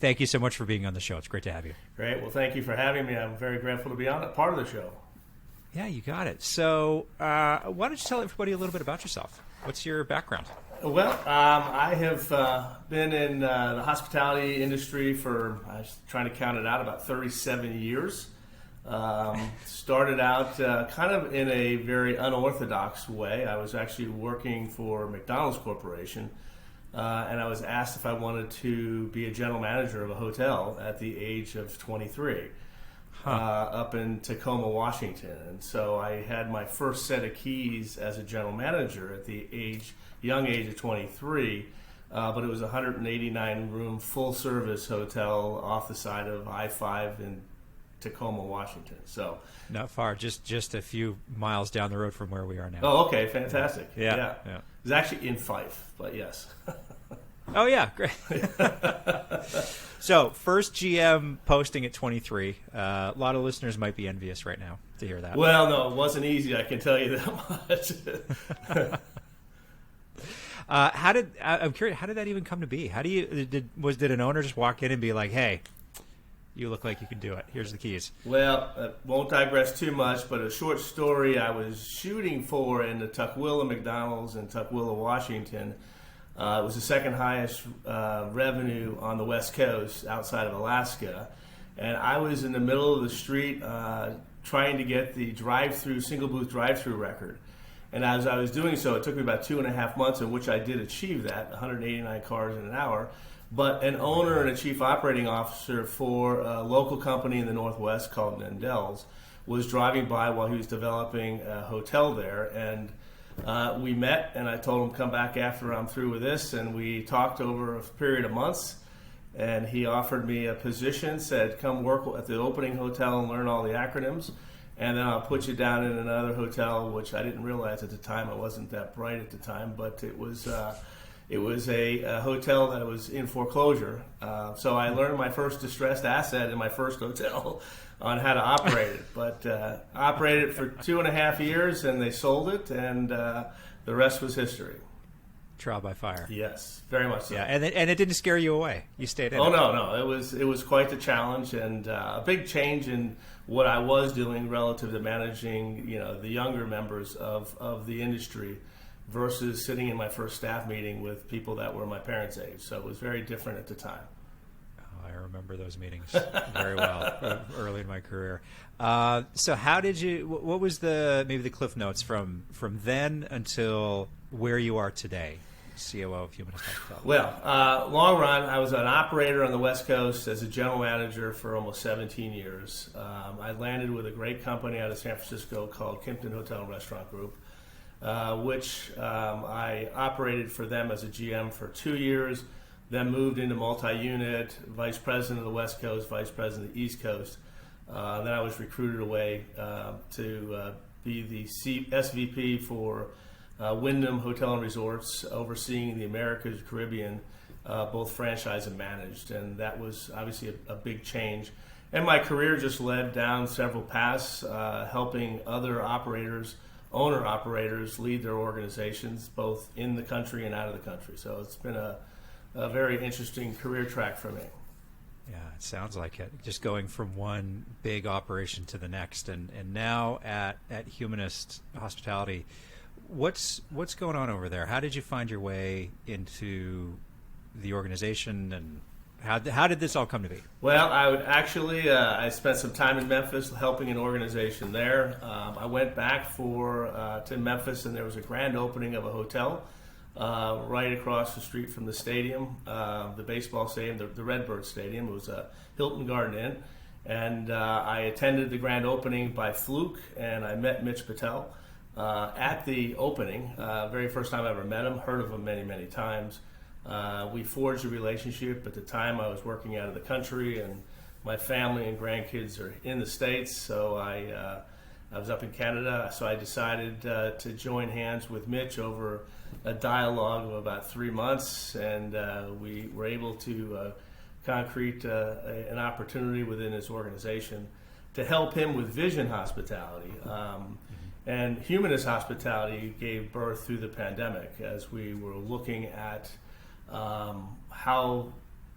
thank you so much for being on the show. It's great to have you. Great. Well, thank you for having me. I'm very grateful to be on it, part of the show. Yeah, you got it. So why don't you tell everybody a little bit about yourself? What's your background? Well, I have been in the hospitality industry for, I was trying to count it out, about 37 years. Started out kind of in a very unorthodox way. I was actually working for McDonald's Corporation, and I was asked if I wanted to be a general manager of a hotel at the age of 23. Up in Tacoma, Washington. And so I had my first set of keys as a general manager at the young age of 23, but it was a 189-room full-service hotel off the side of I-5 in Tacoma, Washington. So not far, just a few miles down the road from where we are now. Oh, okay, fantastic. Yeah. It was actually in Fife, but yes. Oh, yeah, great. So, first GM posting at 23. A lot of listeners might be envious right now to hear that. Well, no, it wasn't easy, I can tell you that much. I'm curious, how did that even come to be? Did an owner just walk in and be like, hey, you look like you can do it. Here's the keys. Well, I won't digress too much, but a short story I was shooting for in the Tukwila McDonald's in Tukwila, Washington. It was the second highest revenue on the West Coast outside of Alaska. And I was in the middle of the street trying to get the single booth drive-through record. And as I was doing so, it took me about 2.5 months in which I did achieve that, 189 cars in an hour. But an owner and a chief operating officer for a local company in the Northwest called Nendell's was driving by while he was developing a hotel there. And we met, and I told him come back after I'm through with this, and we talked over a period of months, and he offered me a position, said come work at the opening hotel and learn all the acronyms, and then I'll put you down in another hotel, which I didn't realize at the time. I wasn't that bright at the time, but it was a hotel that was in foreclosure. So I learned my first distressed asset in my first hotel on how to operate it. But operated it for 2.5 years, and they sold it, and the rest was history. Trial by fire. Yes, very much so. Yeah, and it didn't scare you away. You stayed in. Oh, no. It was quite the challenge, and a big change in what I was doing relative to managing, the younger members of the industry versus sitting in my first staff meeting with people that were my parents' age. So it was very different at the time. Oh, I remember those meetings very well early in my career. So how did you, what was maybe the cliff notes from then until where you are today, COO of Humanist Hospitality? Well, long run, I was an operator on the West Coast as a general manager for almost 17 years. I landed with a great company out of San Francisco called Kimpton Hotel and Restaurant Group, which I operated for them as a GM for 2 years, then moved into multi-unit, vice president of the West Coast, vice president of the East Coast. Then I was recruited away to be the SVP for Wyndham Hotel and Resorts, overseeing the Americas, Caribbean, both franchise and managed. And that was obviously a big change. And my career just led down several paths, helping other owner-operators lead their organizations, both in the country and out of the country. So it's been a very interesting career track for me. Yeah, it sounds like it. Just going from one big operation to the next. And now at Humanist Hospitality, what's going on over there? How did you find your way into the organization, and how did this all come to be? Well, I spent some time in Memphis helping an organization there. I went back to Memphis, and there was a grand opening of a hotel right across the street from the stadium, the baseball stadium, the Redbird Stadium. It was a Hilton Garden Inn. And I attended the grand opening by fluke, and I met Mitch Patel at the opening. Very first time I ever met him, heard of him many, many times. We forged a relationship. At the time, I was working out of the country, and my family and grandkids are in the States, so I was up in Canada. So I decided to join hands with Mitch over a dialogue of about 3 months, and we were able to concrete an opportunity within his organization to help him with Vision Hospitality. And Humanist Hospitality gave birth through the pandemic as we were looking at how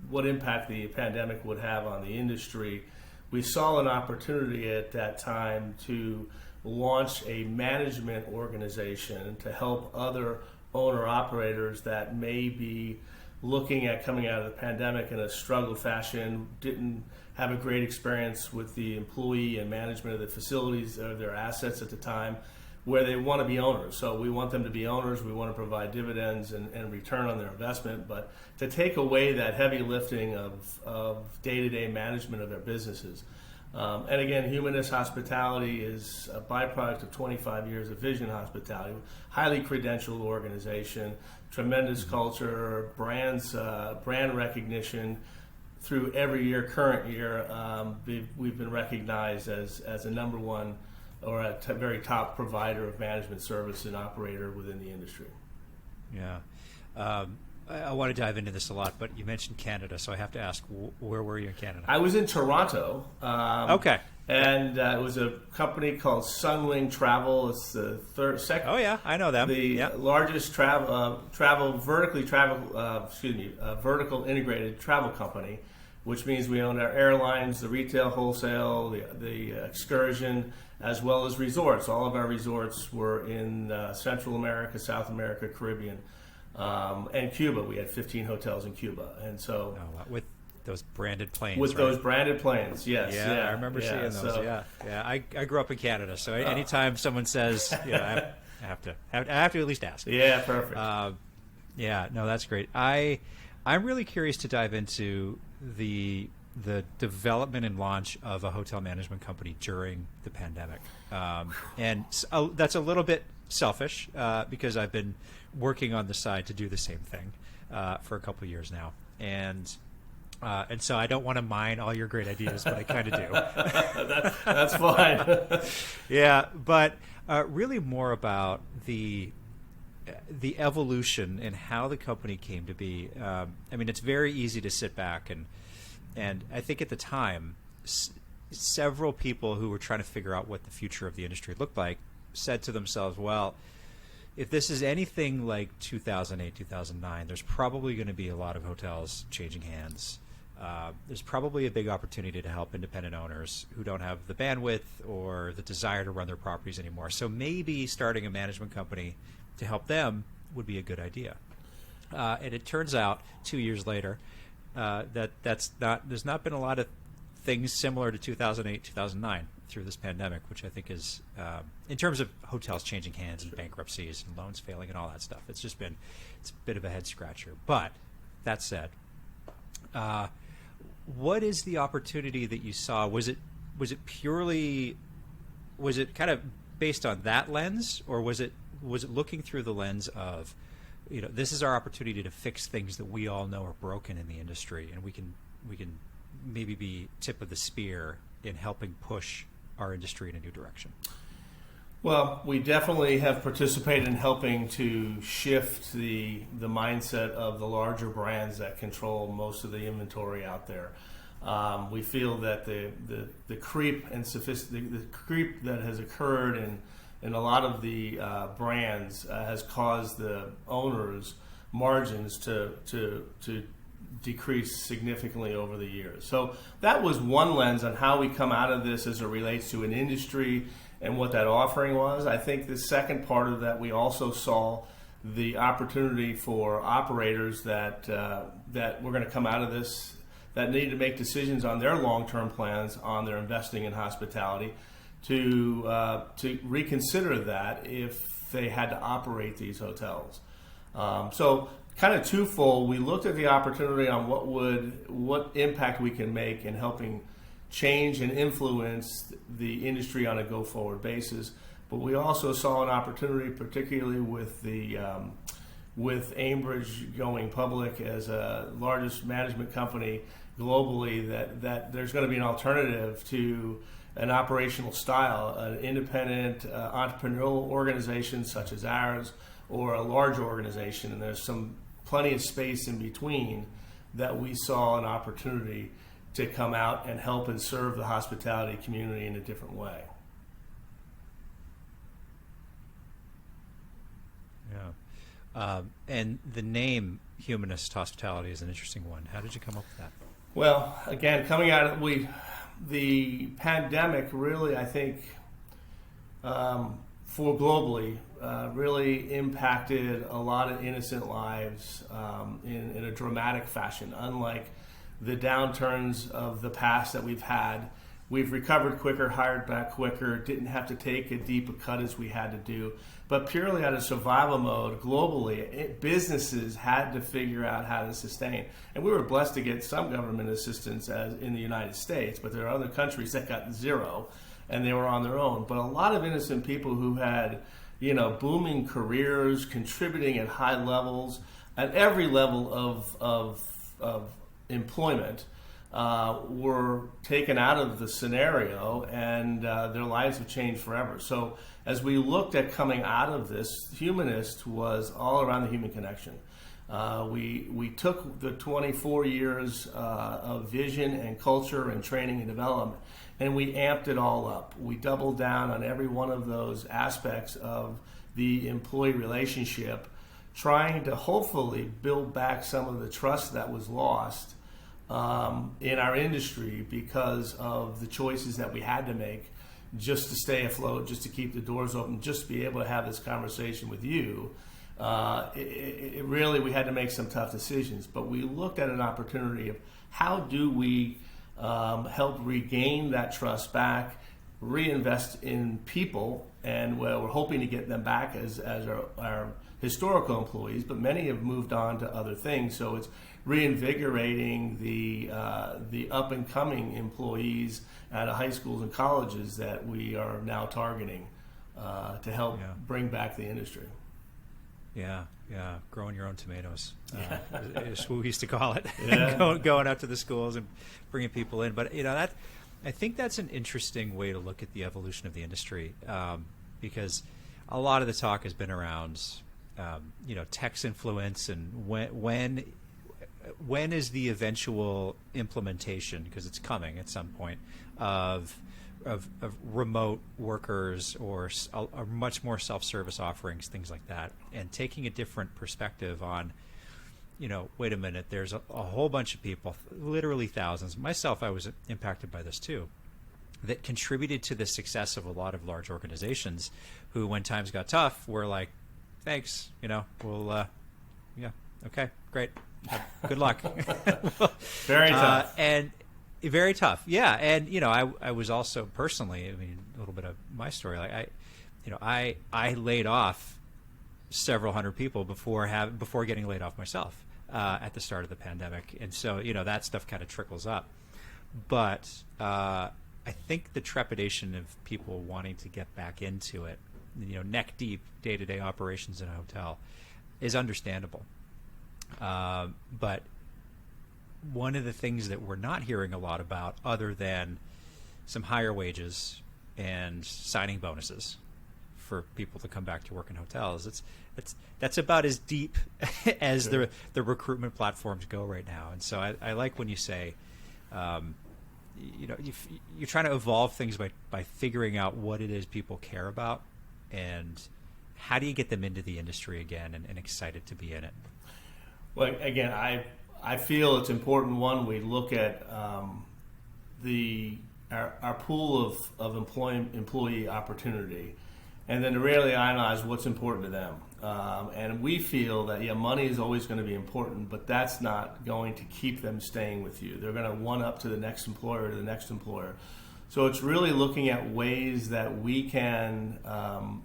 what impact the pandemic would have on the industry, we saw an opportunity at that time to launch a management organization to help other owner-operators that may be looking at coming out of the pandemic in a struggled fashion, didn't have a great experience with the employee and management of the facilities or their assets at the time, where they want to be owners. So we want them to be owners, we want to provide dividends and return on their investment, but to take away that heavy lifting of day-to-day management of their businesses. And again, Humanist Hospitality is a byproduct of 25 years of Vision Hospitality, highly credentialed organization, tremendous culture, brand recognition. Through every year, current year, we've been recognized as a number one or a very top provider of management service and operator within the industry. Yeah. I want to dive into this a lot, but you mentioned Canada, so I have to ask, where were you in Canada? I was in Toronto. Okay. And it was a company called Sunwing Travel. It's the second. Oh yeah, I know them. The largest vertical integrated travel company, which means we own our airlines, the retail, wholesale, the excursion, as well as resorts. All of our resorts were in Central America, South America, Caribbean, and Cuba. We had 15 hotels in Cuba, and so with those branded planes. With right? those branded planes, yes. Yeah, I remember seeing those. So, yeah. I grew up in Canada, so anytime someone says, I have to at least ask. Yeah, perfect. No, that's great. I'm really curious to dive into the development and launch of a hotel management company during the pandemic, and that's a little bit selfish because I've been working on the side to do the same thing for a couple of years now, and so I don't want to mine all your great ideas, but I kind of do. That's fine. Yeah, but really more about the evolution and how the company came to be. I mean, it's very easy to sit back and I think at the time, several people who were trying to figure out what the future of the industry looked like said to themselves, well, if this is anything like 2008, 2009, there's probably going to be a lot of hotels changing hands. There's probably a big opportunity to help independent owners who don't have the bandwidth or the desire to run their properties anymore. So maybe starting a management company to help them would be a good idea. And it turns out 2 years later there's not been a lot of things similar to 2008, 2009 through this pandemic, which I think is, in terms of hotels changing hands and bankruptcies and loans failing and all that stuff, it's a bit of a head scratcher. But that said, what is the opportunity that you saw? Was it kind of based on that lens, or was it looking through the lens of, this is our opportunity to fix things that we all know are broken in the industry, and we can maybe be tip of the spear in helping push our industry in a new direction? Well, we definitely have participated in helping to shift the mindset of the larger brands that control most of the inventory out there. We feel that the creep and the creep that has occurred in a lot of the brands has caused the owners' margins to decrease significantly over the years. So that was one lens on how we come out of this as it relates to an industry and what that offering was. I think the second part of that, we also saw the opportunity for operators that were going to come out of this, that need to make decisions on their long-term plans on their investing in hospitality, to reconsider that if they had to operate these hotels. So kind of twofold, we looked at the opportunity on what impact we can make in helping change and influence the industry on a go-forward basis. But we also saw an opportunity, particularly with with Aimbridge going public as a largest management company globally, that there's going to be an alternative to an operational style, an independent entrepreneurial organization such as ours, or a large organization, and there's plenty of space in between, that we saw an opportunity to come out and help and serve the hospitality community in a different way. Yeah. And the name Humanist Hospitality is an interesting one. How did you come up with that? Well, again, coming out of the pandemic, really, I think, for globally, really impacted a lot of innocent lives in a dramatic fashion. Unlike the downturns of the past that we've had, we've recovered quicker, hired back quicker, didn't have to take a deep cut as we had to do. But purely out of survival mode, globally, businesses had to figure out how to sustain. And we were blessed to get some government assistance as in the United States, but there are other countries that got zero, and they were on their own. But a lot of innocent people who had, booming careers, contributing at high levels, at every level of employment, were taken out of the scenario, and their lives have changed forever. So as we looked at coming out of this, Humanist was all around the human connection. We took the 24 years of vision and culture and training and development, and we amped it all up. We doubled down on every one of those aspects of the employee relationship, trying to hopefully build back some of the trust that was lost in our industry because of the choices that we had to make just to stay afloat, just to keep the doors open, just to be able to have this conversation with you. It really, we had to make some tough decisions, but we looked at an opportunity of how do we help regain that trust back, reinvest in people, and we're hoping to get them back as our historical employees, but many have moved on to other things. So it's reinvigorating the up and coming employees out of high schools and colleges that we are now targeting to help bring back the industry. Yeah, growing your own tomatoes is what we used to call it. Yeah. Going out to the schools and bringing people in. But that, I think that's an interesting way to look at the evolution of the industry, because a lot of the talk has been around tech's influence and when is the eventual implementation, because it's coming at some point, of remote workers or much more self-service offerings, things like that, and taking a different perspective on, wait a minute, there's a whole bunch of people, literally thousands. Myself, I was impacted by this too, that contributed to the success of a lot of large organizations who, when times got tough, were like, thanks, we'll, okay, great. Good luck. Very tough. And very tough. Yeah. And, I was also personally, a little bit of my story, like I laid off several hundred people before getting laid off myself at the start of the pandemic. And so, that stuff kind of trickles up. But I think the trepidation of people wanting to get back into it, neck deep, day-to-day operations in a hotel, is understandable. But one of the things that we're not hearing a lot about, other than some higher wages and signing bonuses for people to come back to work in hotels, that's about as deep as Sure. the recruitment platforms go right now. And so I like when you say, you're trying to evolve things by figuring out what it is people care about, and how do you get them into the industry again and excited to be in it. Well, again, I feel it's important, one, we look at our pool of employee opportunity, and then to really analyze what's important to them. And we feel that, money is always going to be important, but that's not going to keep them staying with you. They're going to one up to the next employer, to the next employer. So it's really looking at ways that we can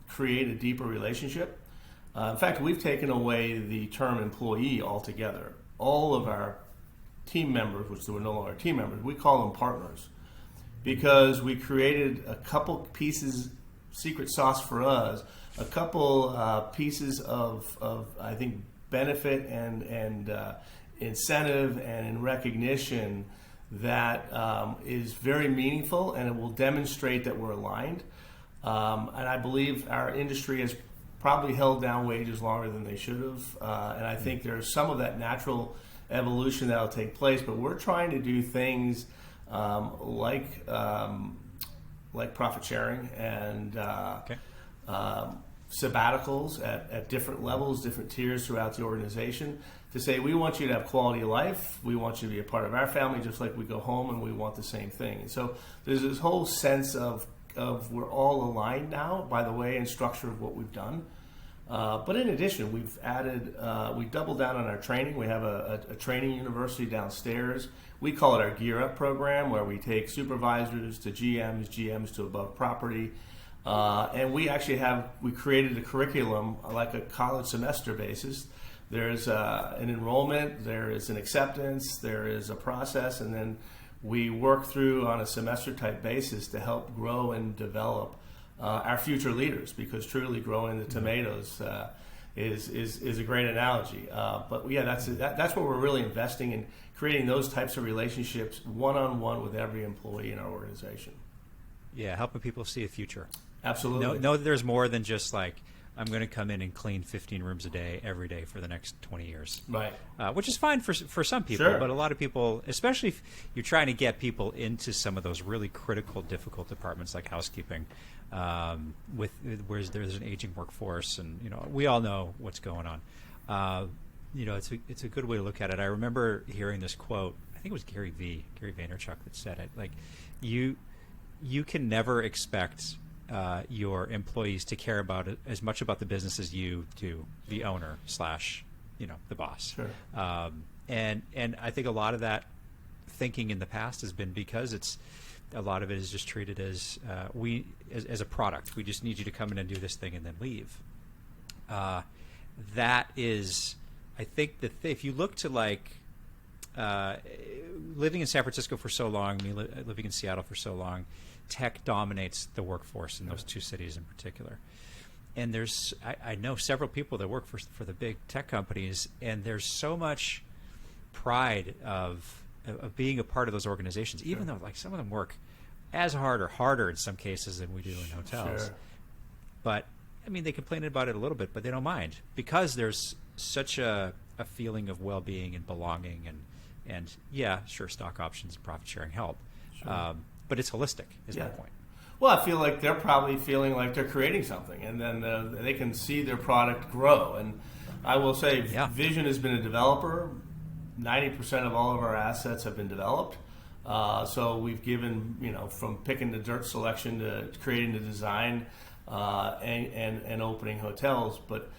create a deeper relationship. In fact, we've taken away the term employee altogether. All of our team members, which were no longer team members, we call them partners, because we created a couple pieces, secret sauce for us, a couple pieces of I think, benefit and incentive and in recognition that is very meaningful, and it will demonstrate that we're aligned. And I believe our industry has probably held down wages longer than they should have. And I think there's some of that natural evolution that will take place, but we're trying to do things like profit sharing and sabbaticals at different levels, different tiers throughout the organization to say, we want you to have quality of life. We want you to be a part of our family, just like we go home and we want the same thing. And so there's this whole sense of we're all aligned now by the way and structure of what we've done. But in addition, we've added, we doubled down on our training. We have a training university downstairs. We call it our Gear Up program, where we take supervisors to GMs to above property. And we actually we created a curriculum like a college semester basis. There's an enrollment, there is an acceptance, there is a process, and then we work through on a semester type basis to help grow and develop our future leaders, because truly growing the tomatoes is a great analogy. But yeah, that's where we're really investing in creating those types of relationships one-on-one with every employee in our organization. Yeah, helping people see a future. Absolutely. Know that there's more than just like, I'm going to come in and clean 15 rooms a day every day for the next 20 years. Right. Which is fine for some people, Sure. But a lot of people, especially if you're trying to get people into some of those really critical, difficult departments like housekeeping, where there's an aging workforce, and we all know what's going on. It's a good way to look at it. I remember hearing this quote. I think it was Gary Vaynerchuk that said it. Like, you can never expect your employees to care about it as much about the business as you do, the owner / the boss. Sure. And I think a lot of that thinking in the past has been because a lot of it is just treated as as a product. We just need you to come in and do this thing and then leave. That is, I think that if you look to like living in San Francisco for so long, me living in Seattle for so long, tech dominates the workforce in those two cities in particular. And I know several people that work for the big tech companies, and there's so much pride of being a part of those organizations, even though like some of them work as hard or harder in some cases than we do in hotels. Sure. But I mean, they complain about it a little bit, but they don't mind, because there's such a feeling of well-being and belonging, and yeah, sure, stock options and profit sharing help. Sure. But it's holistic, is my point. Well, I feel like they're probably feeling like they're creating something, and then they can see their product grow. And I will say, Vision has been a developer. 90% of all of our assets have been developed. So we've given, from picking the dirt selection to creating the design and opening hotels. But,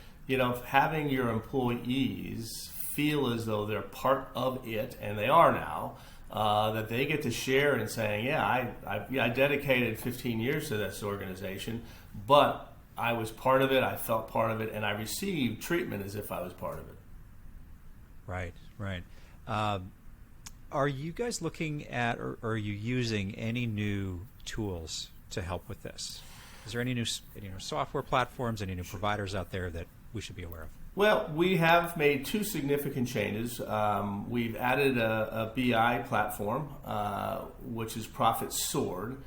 having your employees feel as though they're part of it, and they are now, that they get to share in saying, I dedicated 15 years to this organization, but I was part of it, I felt part of it, and I received treatment as if I was part of it. Right. Are you guys looking at, or are you using any new tools to help with this? Is there any new software platforms, any new providers out there that we should be aware of? Well, we have made two significant changes. We've added a BI platform, which is Profit Sword,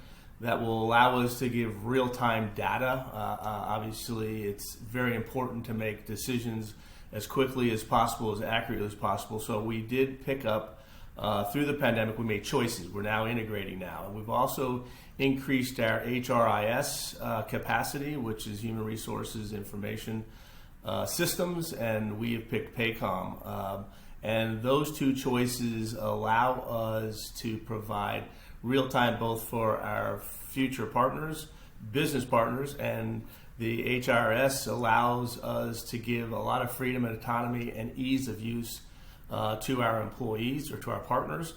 that will allow us to give real-time data. Obviously, it's very important to make decisions as quickly as possible, as accurately as possible. So we did pick up, through the pandemic, we made choices. We're now integrating now. And we've also increased our HRIS capacity, which is Human Resources Information Systems, and we have picked Paycom. And those two choices allow us to provide real-time both for our future partners, business partners, and the HRS allows us to give a lot of freedom and autonomy and ease of use to our employees or to our partners.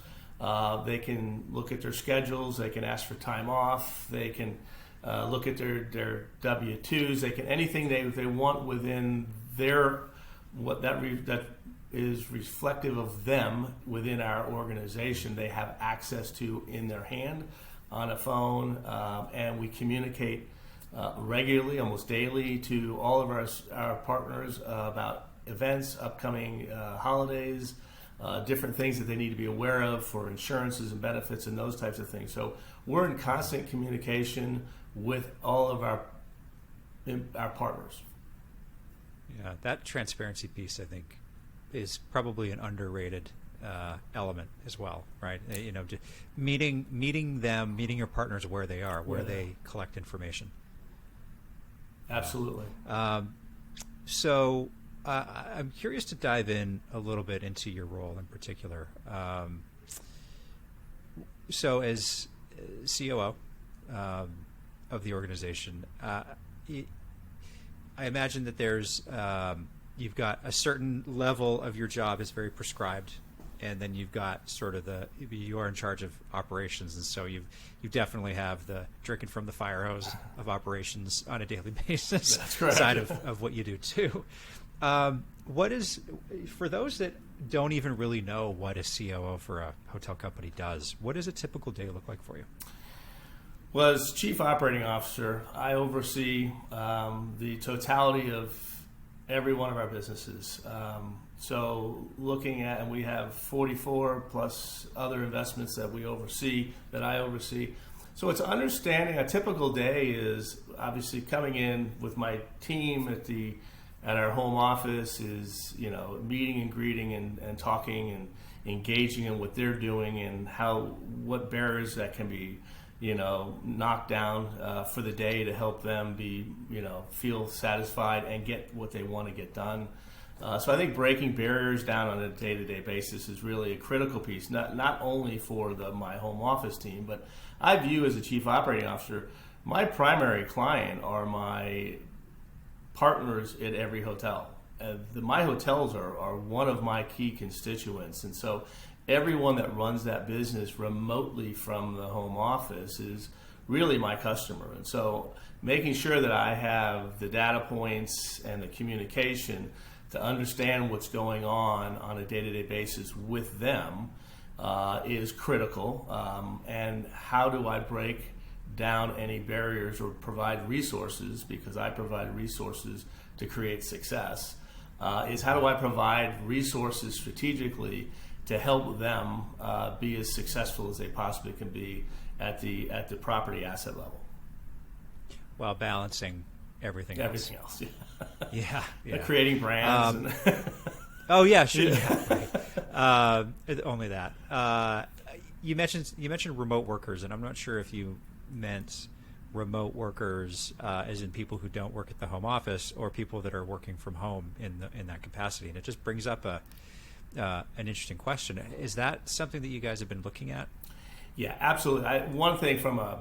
They can look at their schedules, they can ask for time off, they can look at their W-2s, they can anything they want within their that is reflective of them within our organization. They have access to in their hand on a phone, and we communicate regularly, almost daily, to all of our partners about events, upcoming holidays, different things that they need to be aware of for insurances and benefits and those types of things. So we're in constant communication with all of our partners. Yeah, that transparency piece, I think, is probably an underrated element as well, right? Meeting your partners where they are, where they collect information. Absolutely. So I'm curious to dive in a little bit into your role in particular. So as COO of the organization, I imagine that there's you've got a certain level of your job is very prescribed, and then you've got sort of you are in charge of operations, and so you definitely have the drinking from the fire hose of operations on a daily basis. That's correct. Side of what you do too. What is, for those that don't even really know what a COO for a hotel company does, what does a typical day look like for you? Well, as Chief Operating Officer, I oversee the totality of every one of our businesses. So looking at, and we have 44 plus other investments that I oversee. So it's understanding a typical day is obviously coming in with my team at our home office is, meeting and greeting and talking and engaging in what they're doing and what barriers that can be knocked down for the day to help them feel satisfied and get what they want to get done. So I think breaking barriers down on a day-to-day basis is really a critical piece, not only for my home office team, but I view as a Chief Operating Officer, my primary client are my partners at every hotel. My hotels are one of my key constituents, and so everyone that runs that business remotely from the home office is really my customer. And so making sure that I have the data points and the communication to understand what's going on a day-to-day basis with them is critical. And how do I break down any barriers or provide resources, because I provide resources to create success, is how do I provide resources strategically to help them be as successful as they possibly can be at the property asset level, while balancing everything else. Yeah. Creating brands. Oh yeah, sure. Yeah, right. Only that. You mentioned remote workers, and I'm not sure if you meant remote workers as in people who don't work at the home office, or people that are working from home in that capacity. And it just brings up an interesting question. Is that something that you guys have been looking at? Yeah, absolutely. One thing from a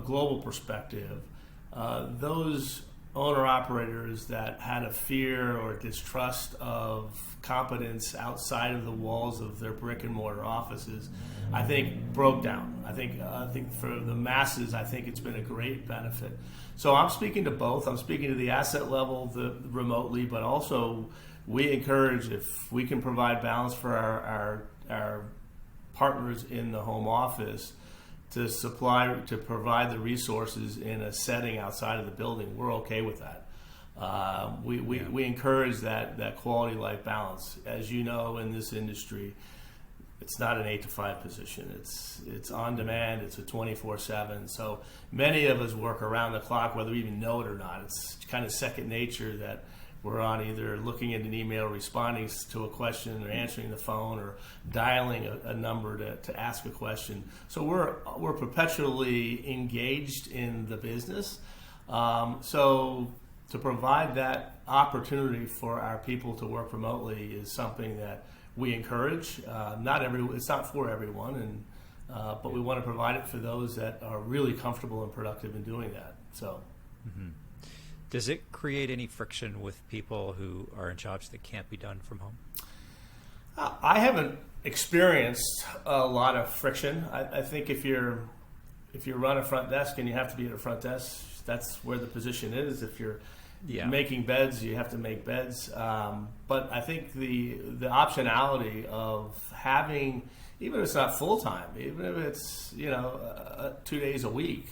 global perspective, those owner-operators that had a fear or distrust of competence outside of the walls of their brick-and-mortar offices, I think broke down. I think for the masses, I think it's been a great benefit. So I'm speaking to both. I'm speaking to the asset level, remotely, but also we encourage, if we can provide balance for our partners in the home office, to provide the resources in a setting outside of the building, we're okay with that. We encourage that quality life balance. As you know, in this industry, it's not an 8 to 5 position. It's on demand. It's a 24/7. So many of us work around the clock, whether we even know it or not. It's kind of second nature that we're on either looking at an email, responding to a question, or answering the phone, or dialing a number to ask a question. So we're perpetually engaged in the business. So to provide that opportunity for our people to work remotely is something that we encourage. It's not for everyone, but we want to provide it for those that are really comfortable and productive in doing that. So. Mm-hmm. Does it create any friction with people who are in jobs that can't be done from home? I haven't experienced a lot of friction. I think if you run a front desk and you have to be at a front desk, that's where the position is. If you're making beds, you have to make beds. But I think the optionality of having, even if it's not full time, even if it's 2 days a week,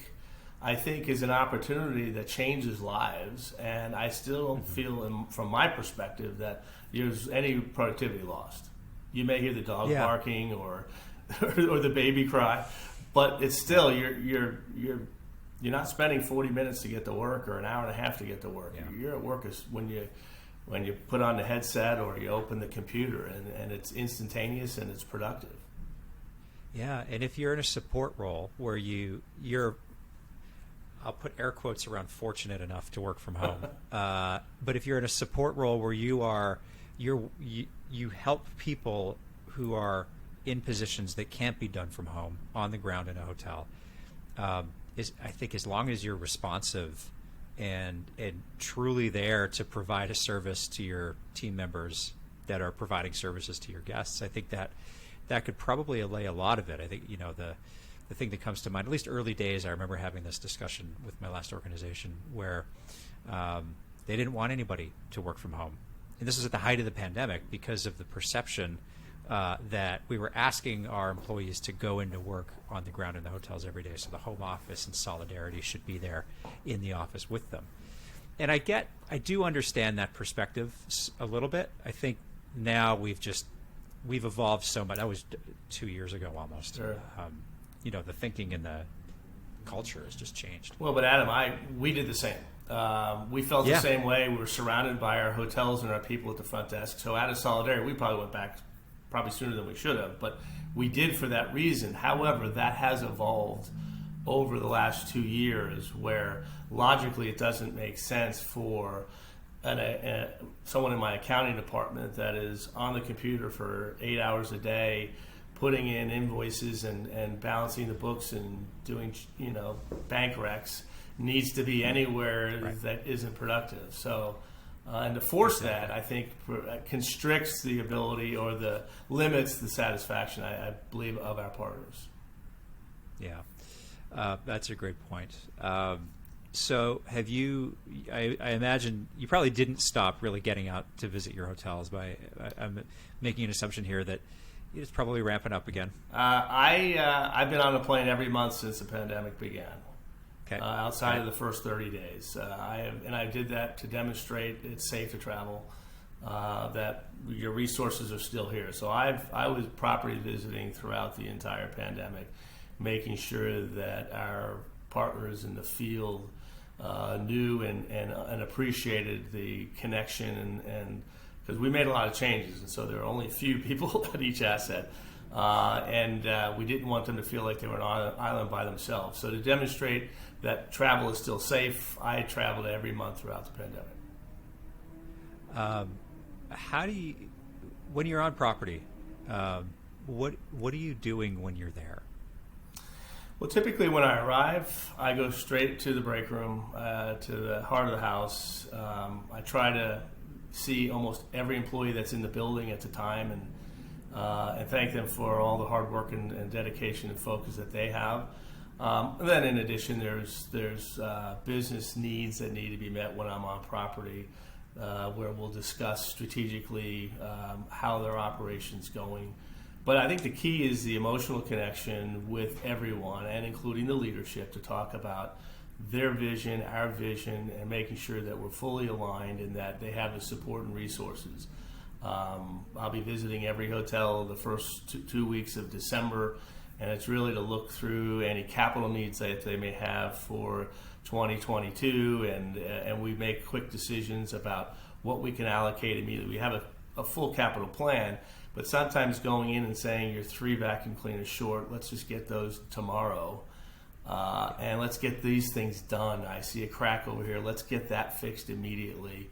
I think is an opportunity that changes lives, and I still don't feel, from my perspective, that there's any productivity lost. You may hear the dog barking or the baby cry, but it's still you're not spending 40 minutes to get to work or an hour and a half to get to work. Yeah. You're at work is when you put on the headset or you open the computer, and it's instantaneous and it's productive. Yeah, and if you're in a support role where you're I'll put air quotes around fortunate enough to work from home. But if you're in a support role where you help people who are in positions that can't be done from home on the ground in a hotel, I think as long as you're responsive and truly there to provide a service to your team members that are providing services to your guests, I think that could probably allay a lot of it. I think, the thing that comes to mind, at least early days, I remember having this discussion with my last organization where they didn't want anybody to work from home. And this was at the height of the pandemic because of the perception that we were asking our employees to go into work on the ground in the hotels every day. So the home office and solidarity should be there in the office with them. And I do understand that perspective a little bit. I think now we've evolved so much. That was 2 years ago almost. Sure. The thinking and the culture has just changed. Well, but Adam, we did the same. We felt the same way. We were surrounded by our hotels and our people at the front desk. So out of solidarity, we probably went back probably sooner than we should have, but we did for that reason. However, that has evolved over the last 2 years where logically it doesn't make sense for someone in my accounting department that is on the computer for 8 hours a day putting in invoices and balancing the books and doing bank recs needs to be anywhere that isn't productive. So and to force that, I think, constricts the ability or limits the satisfaction, I believe, of our partners. Yeah, that's a great point. So have you, I imagine you probably didn't stop really getting out to visit your hotels. I'm making an assumption here that it's probably ramping up again. I've been on a plane every month since the pandemic began. Okay. Outside of the first 30 days. I did that to demonstrate it's safe to travel, that your resources are still here. So I was property visiting throughout the entire pandemic, making sure that our partners in the field knew and appreciated the connection and because we made a lot of changes, and so there are only a few people at each asset. We didn't want them to feel like they were on an island by themselves. So to demonstrate that travel is still safe, I traveled every month throughout the pandemic. How do you, when you're on property, what are you doing when you're there? Well, typically when I arrive, I go straight to the break room, to the heart of the house. I try to see almost every employee that's in the building at the time and thank them for all the hard work and dedication and focus that they have. And then in addition, there's business needs that need to be met when I'm on property, where we'll discuss strategically how their operation's going. But I think the key is the emotional connection with everyone and including the leadership to talk about their vision, our vision, and making sure that we're fully aligned and that they have the support and resources. I'll be visiting every hotel the first 2 weeks of December, and it's really to look through any capital needs that they may have for 2022, and we make quick decisions about what we can allocate immediately. We have a full capital plan, but sometimes going in and saying you're 3 vacuum cleaners short, let's just get those tomorrow. And let's get these things done. I see a crack over here. Let's get that fixed immediately.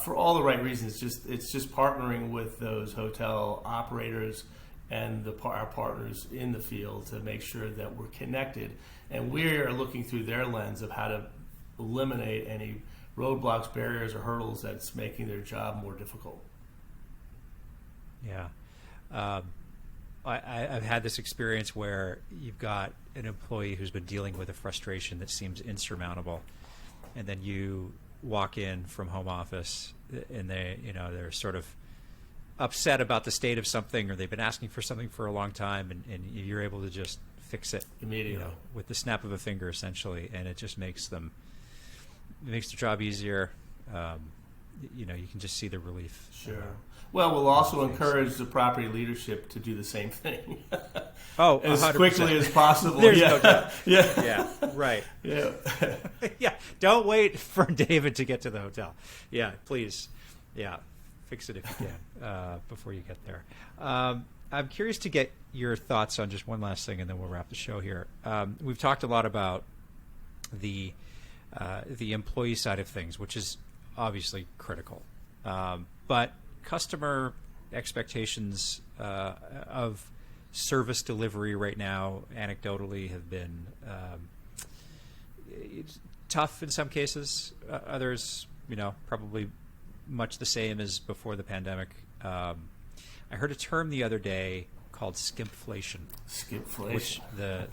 For all the right reasons, it's just partnering with those hotel operators and our partners in the field to make sure that we're connected. And we're looking through their lens of how to eliminate any roadblocks, barriers, or hurdles that's making their job more difficult. Yeah. I've had this experience where you've got an employee who's been dealing with a frustration that seems insurmountable, and then you walk in from home office and they're sort of upset about the state of something, or they've been asking for something for a long time, and you're able to just fix it immediately with the snap of a finger, essentially, and it just makes the job easier. You can just see the relief. Sure. Well, we'll also encourage the property leadership to do the same thing. Oh, as 100%. Quickly as possible. There's yeah. no doubt. Yeah. Right. Yeah. Yeah. Don't wait for David to get to the hotel. Yeah, please. Yeah, fix it if you can before you get there. I'm curious to get your thoughts on just one last thing, and then we'll wrap the show here. We've talked a lot about the employee side of things, which is obviously critical. But customer expectations of service delivery right now, anecdotally, have been tough in some cases. Others, probably much the same as before the pandemic. I heard a term the other day called skimpflation. Skimpflation. Which the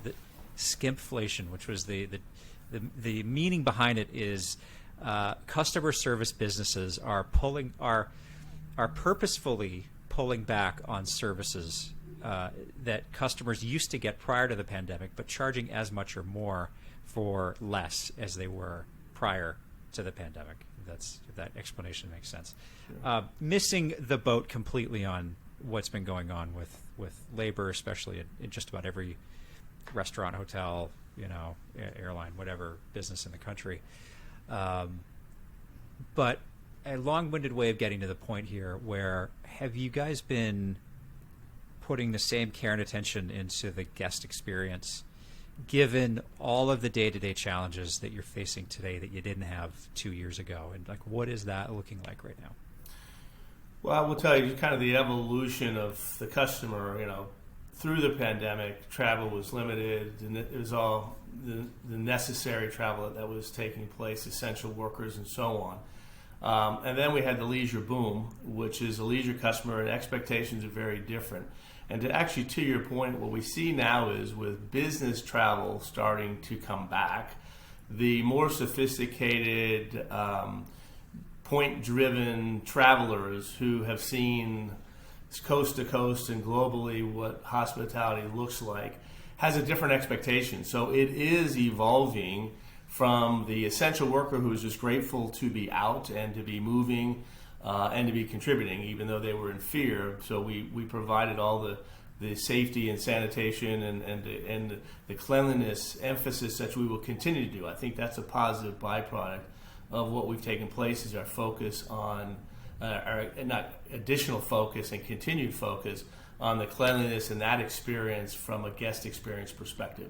skimpflation, which was the meaning behind it is customer service businesses are purposefully pulling back on services that customers used to get prior to the pandemic, but charging as much or more for less as they were prior to the pandemic. If that explanation makes sense. Sure. Missing the boat completely on what's been going on with labor, especially in just about every restaurant, hotel, airline, whatever business in the country. But a long-winded way of getting to the point here, where have you guys been putting the same care and attention into the guest experience, given all of the day-to-day challenges that you're facing today that you didn't have 2 years ago? And what is that looking like right now? Well, I will tell you kind of the evolution of the customer. Through the pandemic, travel was limited, and it was all the necessary travel that was taking place, essential workers and so on. And then we had the leisure boom, which is a leisure customer, and expectations are very different. And to your point, what we see now is with business travel starting to come back, the more sophisticated, point-driven travelers who have seen coast to coast and globally what hospitality looks like has a different expectation. So it is evolving from the essential worker who is just grateful to be out and to be moving and to be contributing, even though they were in fear. So we provided all the safety and sanitation and the cleanliness emphasis that we will continue to do. I think that's a positive byproduct of what we've taken place, is our focus on our not additional focus and continued focus on the cleanliness and that experience from a guest experience perspective.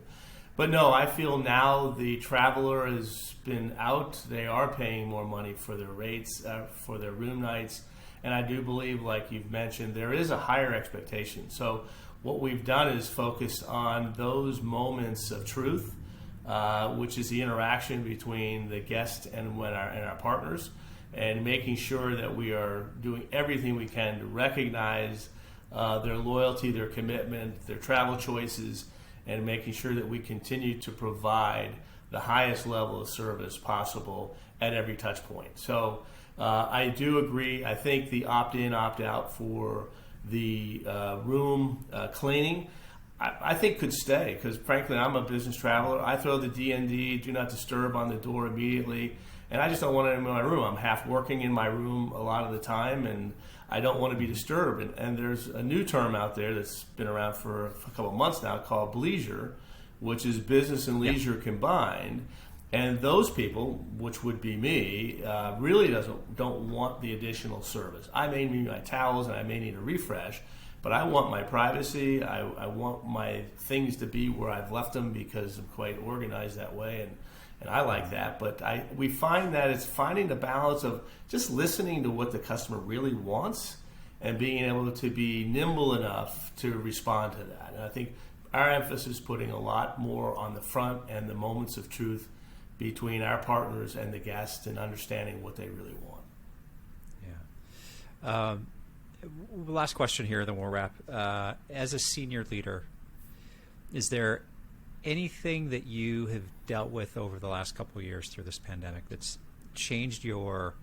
But no, I feel now the traveler has been out. They are paying more money for their rates, for their room nights. And I do believe, like you've mentioned, there is a higher expectation. So what we've done is focus on those moments of truth, which is the interaction between the guest and our partners, and making sure that we are doing everything we can to recognize their loyalty, their commitment, their travel choices, and making sure that we continue to provide the highest level of service possible at every touch point. So I do agree. I think the opt-in, opt-out for the room cleaning, I think could stay, because frankly, I'm a business traveler. I throw the DND, do not disturb, on the door immediately, and I just don't want it in my room. I'm half working in my room a lot of the time, and I don't want to be disturbed. And there's a new term out there that's been around for a couple of months now called bleisure, which is business and leisure combined. And those people, which would be me, really don't want the additional service. I may need my towels and I may need a refresh, but I want my privacy. I want my things to be where I've left them, because I'm quite organized that way, and I like that. But we find that it's finding the balance of just listening to what the customer really wants and being able to be nimble enough to respond to that. And I think our emphasis is putting a lot more on the front and the moments of truth between our partners and the guests, and understanding what they really want. Yeah. Last question here, then we'll wrap. As a senior leader, is there anything that you have dealt with over the last couple of years through this pandemic that's changed your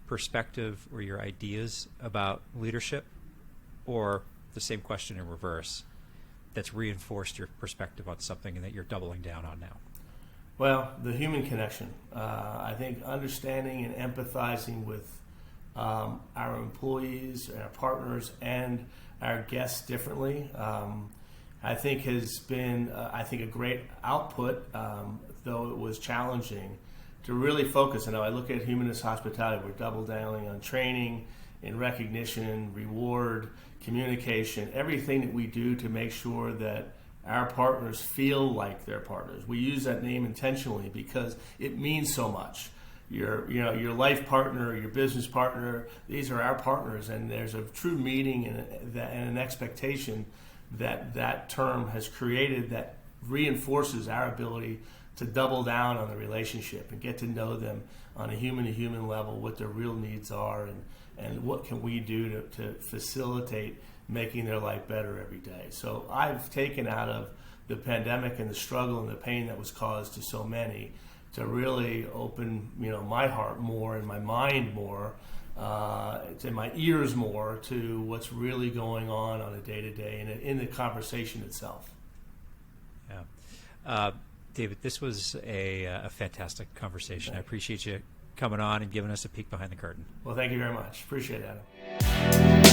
perspective or your ideas about leadership, or the same question in reverse, that's reinforced your perspective on something and that you're doubling down on now? Well, the human connection. I think understanding and empathizing with our employees, our partners, and our guests differently, I think has been, a great output, though it was challenging, to really focus. I look at Humanist Hospitality, we're double downing on training, in recognition, reward, communication, everything that we do to make sure that our partners feel like they're partners. We use that name intentionally because it means so much. Your life partner, your business partner, these are our partners, and there's a true meaning and an expectation that term has created that reinforces our ability to double down on the relationship and get to know them on a human-to-human level, what their real needs are, and what can we do to facilitate making their life better every day. So I've taken out of the pandemic and the struggle and the pain that was caused to so many to really open my heart more and my mind more, to my ears more to what's really going on a day-to-day and in the conversation itself. Yeah. David, this was a fantastic conversation. I appreciate you coming on and giving us a peek behind the curtain. Well, thank you very much. Appreciate it, Adam.